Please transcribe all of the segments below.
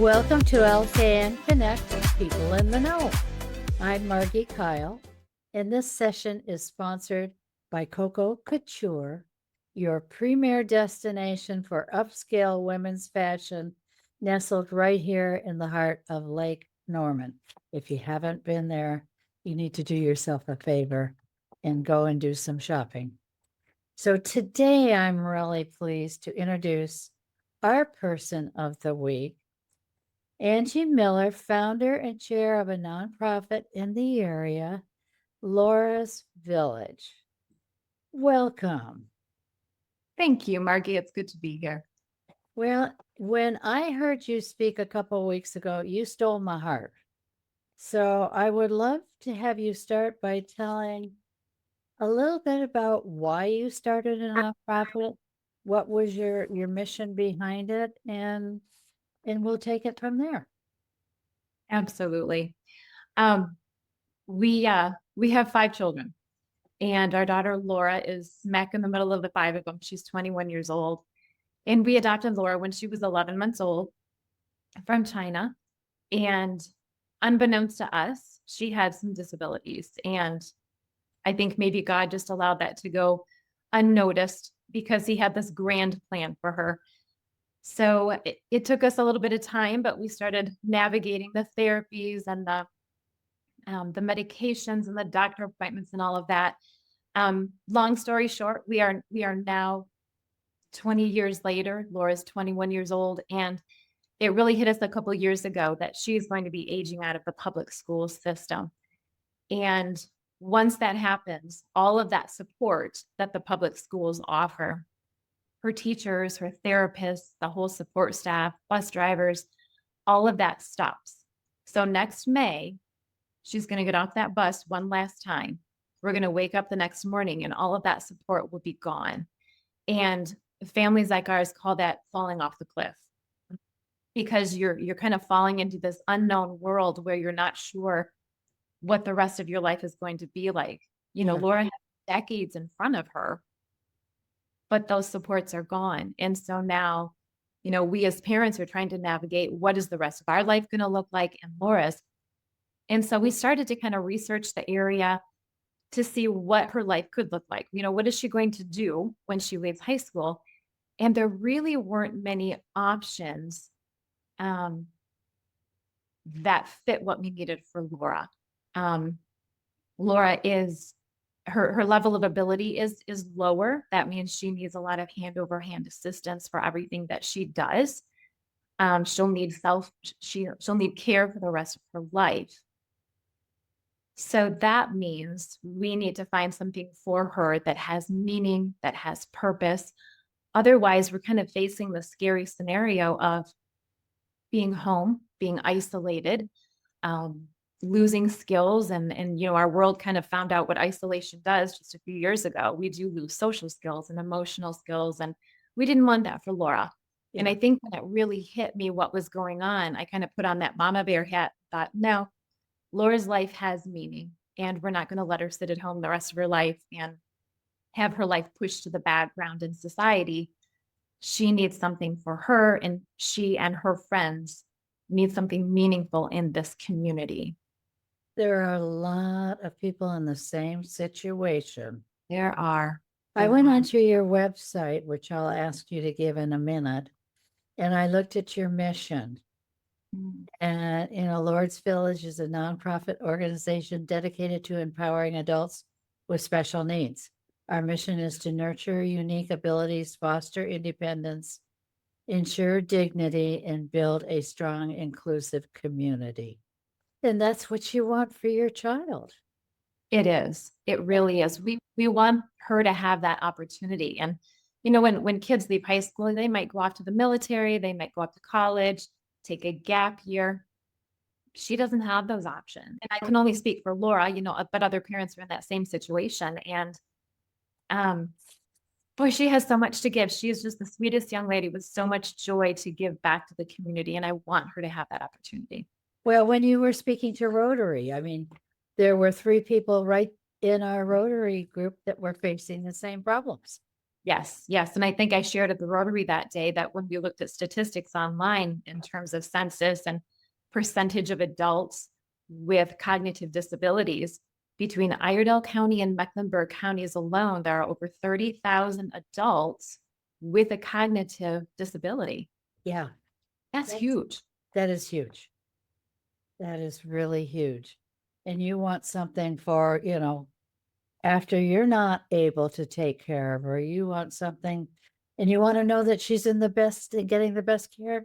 Welcome to LKNConnect, People in the Know. I'm Margi Kyle, and this session is sponsored by Coco Couture, your premier destination for upscale women's fashion, nestled right here in the heart of Lake Norman. If you haven't been there, you need to do yourself a favor and go and do some shopping. So today I'm really pleased to introduce our person of the week, Angie Miller, founder and chair of a nonprofit in the area, Laura's Village. Welcome. Thank you, Margie. It's good to be here. Well, when I heard you speak a couple of weeks ago, you stole my heart. So I would love to have you start by telling a little bit about why you started a nonprofit, what was your mission behind it, and we'll take it from there. Absolutely. We have 5 children, and our daughter Laura is smack in the middle of the 5 of them. She's 21 years old, and we adopted Laura when she was 11 months old from China. And unbeknownst to us, she had some disabilities, and I think maybe God just allowed that to go unnoticed because he had this grand plan for her. So it took us a little bit of time, but we started navigating the therapies and the medications and the doctor appointments and all of that. Long story short, we are now 20 years later. Laura's 21 years old, and it really hit us a couple of years ago that she's going to be aging out of the public school system. And once that happens, all of that support that the public schools offer, her teachers, her therapists, the whole support staff, bus drivers, all of that stops. So next May, she's going to get off that bus one last time. We're going to wake up the next morning and all of that support will be gone. And families like ours call that falling off the cliff, because you're kind of falling into this unknown world where you're not sure what the rest of your life is going to be like. Laura has decades in front of her, but those supports are gone. And so now, we as parents are trying to navigate what is the rest of our life going to look like and Laura's. And so we started to kind of research the area to see what her life could look like. What is she going to do when she leaves high school? And there really weren't many options that fit what we needed for Laura. Laura is her level of ability is lower. That means she needs a lot of hand over hand assistance for everything that she does. She'll need she'll need care for the rest of her life. So that means we need to find something for her that has meaning, that has purpose. Otherwise, we're kind of facing the scary scenario of being home, being isolated, losing skills. And our world kind of found out what isolation does just a few years ago. We do lose social skills and emotional skills, and we didn't want that for Laura. Yeah. And I think when it really hit me what was going on, I kind of put on that mama bear hat, thought, no, Laura's life has meaning, and we're not going to let her sit at home the rest of her life and have her life pushed to the background in society. She needs something for her, and she and her friends need something meaningful in this community. There are a lot of people in the same situation. There are. I went onto your website, which I'll ask you to give in a minute, and I looked at your mission. And, Lord's Village is a nonprofit organization dedicated to empowering adults with special needs. Our mission is to nurture unique abilities, foster independence, ensure dignity, and build a strong, inclusive community. And that's what you want for your child. It is. It really is. We want her to have that opportunity. And, when kids leave high school, they might go off to the military, they might go off to college, take a gap year. She doesn't have those options. And I can only speak for Laura, but other parents are in that same situation. And boy, she has so much to give. She is just the sweetest young lady with so much joy to give back to the community. And I want her to have that opportunity. Well, when you were speaking to Rotary, there were 3 people right in our Rotary group that were facing the same problems. Yes, yes. And I think I shared at the Rotary that day that when we looked at statistics online in terms of census and percentage of adults with cognitive disabilities, between Iredell County and Mecklenburg counties alone, there are over 30,000 adults with a cognitive disability. Yeah, That's huge. that is huge. That is really huge. And you want something for, after you're not able to take care of her, you want something, and you want to know that she's in the best and getting the best care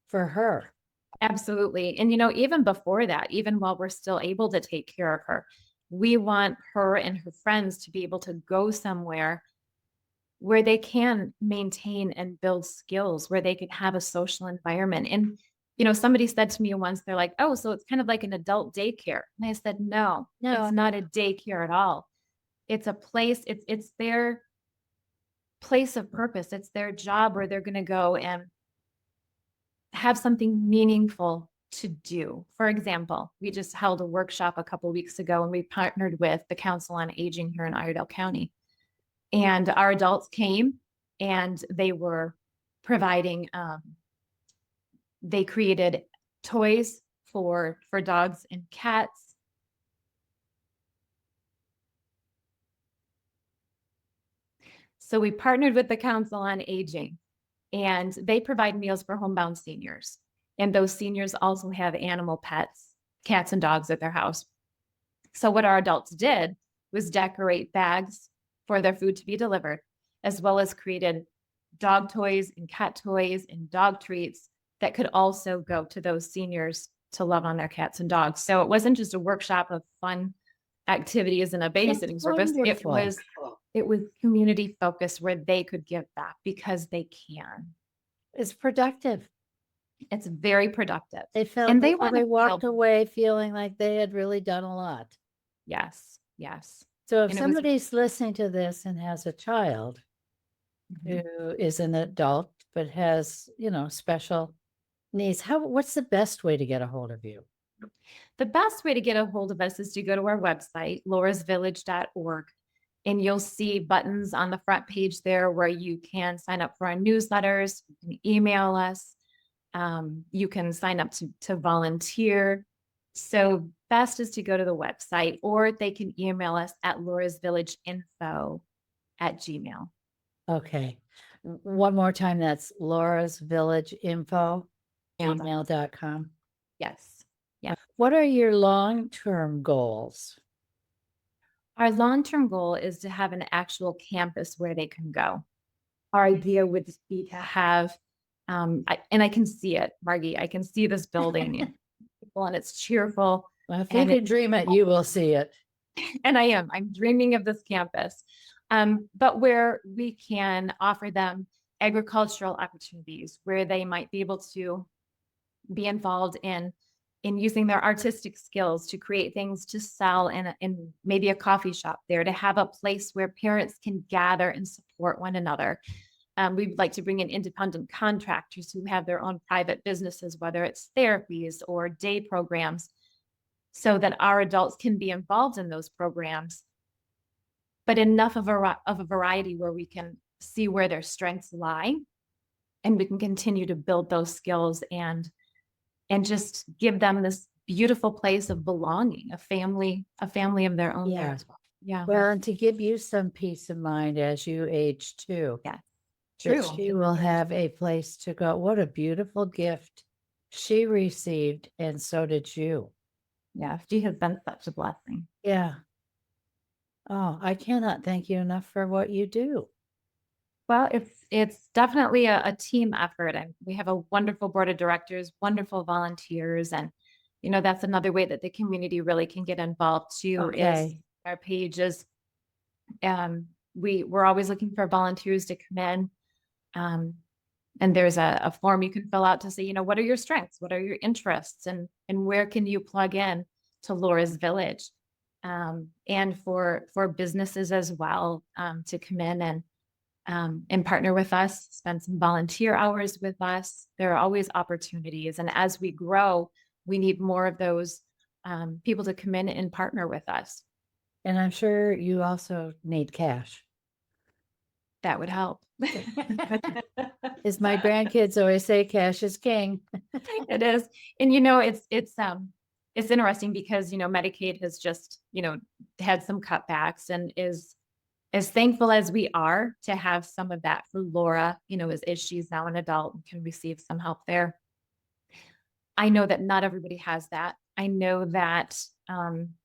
for her. Absolutely. And, even before that, even while we're still able to take care of her, we want her and her friends to be able to go somewhere where they can maintain and build skills, where they can have a social environment. And, somebody said to me once, they're like, oh, so it's kind of like an adult daycare. And I said, no, No, it's not a daycare at all. It's a place, it's their place of purpose. It's their job where they're going to go and have something meaningful to do. For example, we just held a workshop a couple of weeks ago and we partnered with the Council on Aging here in Iredell County. And our adults came and they were providing, they created toys for dogs and cats. So we partnered with the Council on Aging and they provide meals for homebound seniors. And those seniors also have animal pets, cats and dogs at their house. So what our adults did was decorate bags for their food to be delivered, as well as created dog toys and cat toys and dog treats that could also go to those seniors to love on their cats and dogs. So it wasn't just a workshop of fun activities and a babysitting service. wonderful. It was community focused where they could give back because they can. It's productive. It's very productive. They felt, And they they walked feel- away feeling like they had really done a lot. Yes, yes. So if And it was- somebody's listening to this and has a child Mhm. who is an adult but has, special needs, what's the best way to get a hold of you? The best way to get a hold of us is to go to our website, laurasvillage.org, and you'll see buttons on the front page there where you can sign up for our newsletters, you can email us, you can sign up to volunteer. So best is to go to the website, or they can email us at laurasvillageinfo@gmail. Okay. One more time, that's Laura's Village Info, Yeah. email.com. Yes. Yeah. What are your long-term goals? Our long-term goal is to have an actual campus where they can go. Our idea would be to have, and I can see it, Margi, I can see this building and it's cheerful. Well, if you And can dream it, you will see it. And I'm dreaming of this campus, but where we can offer them agricultural opportunities, where they might be able to be involved in using their artistic skills to create things to sell in maybe a coffee shop there, to have a place where parents can gather and support one another. We'd like to bring in independent contractors who have their own private businesses, whether it's therapies or day programs, so that our adults can be involved in those programs, but enough of a variety where we can see where their strengths lie and we can continue to build those skills and just give them this beautiful place of belonging, a family of their own. Yeah. There as well. Yeah. Well, and to give you some peace of mind as you age too. Yeah. that True. She will have a place to go. What a beautiful gift she received, and so did you. Yeah. She has been such a blessing. Yeah. Oh, I cannot thank you enough for what you do. Well, it's definitely a team effort, and we have a wonderful board of directors, wonderful volunteers, and that's another way that the community really can get involved too. Is Okay. our pages. We're always looking for volunteers to come in, and there's a form you can fill out to say, what are your strengths, what are your interests, and where can you plug in to Laura's Village, and for businesses as well, to come in and partner with us, spend some volunteer hours with us. There are always opportunities. And as we grow, we need more of those people to come in and partner with us. And I'm sure you also need cash. That would help. As my grandkids always say, cash is king. It is. And it's interesting because, Medicaid has just, had some cutbacks and is as thankful as we are to have some of that for Laura, as she's now an adult and can receive some help there. I know that not everybody has that. I know that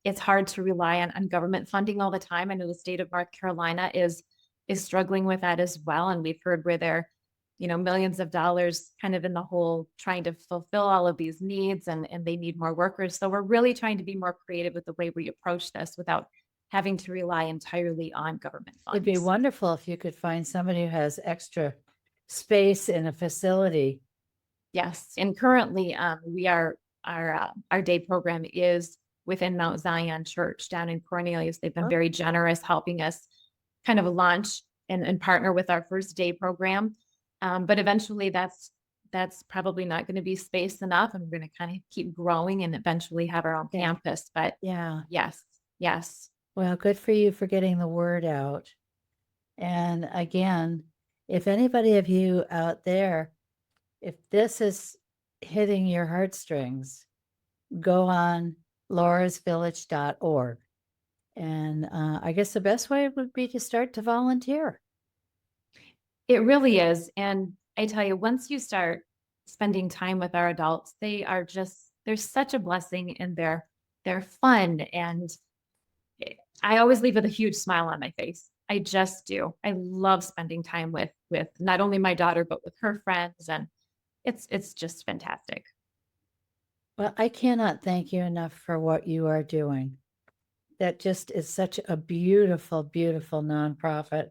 it's hard to rely on government funding all the time. I know the state of North Carolina is struggling with that as well. And we've heard where they're, millions of dollars kind of in the hole trying to fulfill all of these needs and they need more workers. So we're really trying to be more creative with the way we approach this without having to rely entirely on government funds. It'd be wonderful if you could find somebody who has extra space in a facility. Yes, and currently we are our day program is within Mount Zion Church down in Cornelius. They've been very generous helping us kind of launch and partner with our first day program. But eventually that's probably not going to be space enough, and we're going to kind of keep growing and eventually have our own campus. But yeah, yes. Well, good for you for getting the word out. And again, if anybody of you out there, if this is hitting your heartstrings, go on laurasvillage.org. And I guess the best way would be to start to volunteer. It really is. And I tell you, once you start spending time with our adults, they're such a blessing, and they're fun. And I always leave with a huge smile on my face. I just do. I love spending time with not only my daughter, but with her friends. And it's just fantastic. Well, I cannot thank you enough for what you are doing. That just is such a beautiful, beautiful nonprofit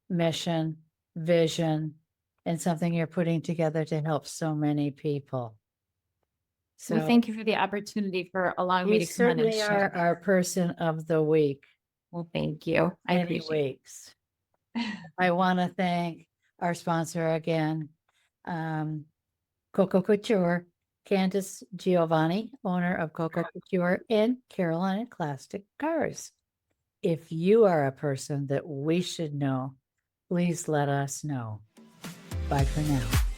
mission, vision, and something you're putting together to help so many people. So thank you for the opportunity for allowing me to come in and certainly share. are our person of the week. Well, thank you. I appreciate weeks. I want to thank our sponsor again, Coco Couture, Candace Giovanni, owner of Coco Couture in Carolina Classic Cars. If you are a person that we should know, please let us know. Bye for now.